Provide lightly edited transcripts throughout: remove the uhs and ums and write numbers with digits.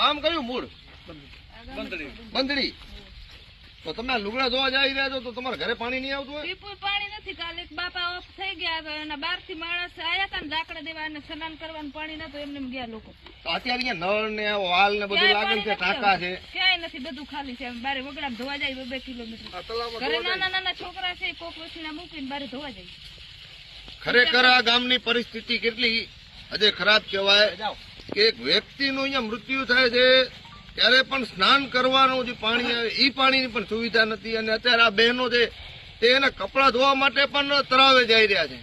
ગામ કયું મૂળ? બંધડી. તો તમે લુગડા ધોવા જઈ રહ્યા છો તો તમારા ઘરે પાણી નહીં આવતું હોય? પીપુર પાણી નથી. કાલે એક બાપા ઓફ થઈ ગયા તો એના 12 થી માણસ આયા હતા ને લાકડા દેવા અને સ્નાન કરવાનું પાણી નતું એમને ગયા લોકો. તો અત્યારે અહીંયા નળ ને વાલ ને બધું લાગે છે, ટાંકા છે, ક્યાંય નથી, બધું ખાલી છે. બારે વગડા ધોવા જાય 2 કિલોમીટર. ઘરે નાના છોકરા છે કોક વસીને મૂકીને બારે ધોવા જાય. ખરેખર આ ગામની પરિસ્થિતિ કેટલી આજે ખરાબ કહેવાય કે એક વ્યક્તિનું અહીંયા મૃત્યુ થાય છે ત્યારે પણ સ્નાન કરવાનું જે પાણી આવે એ પાણીની પણ સુવિધા નથી. અને અત્યારે આ બહેનો છે તે એના કપડાં ધોવા માટે પણ તળાવે જઈ રહ્યા છે.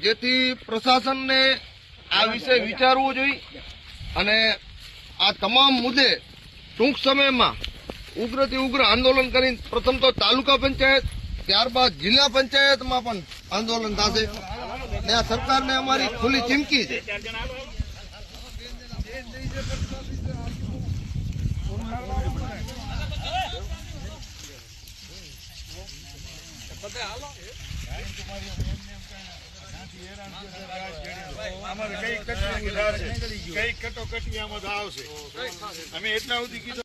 જેથી પ્રશાસનને આ વિશે વિચારવું જોઈએ અને આ તમામ મુદ્દે ટૂંક સમયમાં ઉગ્રથી ઉગ્ર આંદોલન કરીને પ્રથમ તો તાલુકા પંચાયત ત્યારબાદ જિલ્લા પંચાયતમાં પણ આંદોલન થશે. ને આ સરકારને અમારી ખુલ્લી ચીમકી છે. કઈ કટોકટી આમાં આવશે અમે એટલા સુધી કીધું.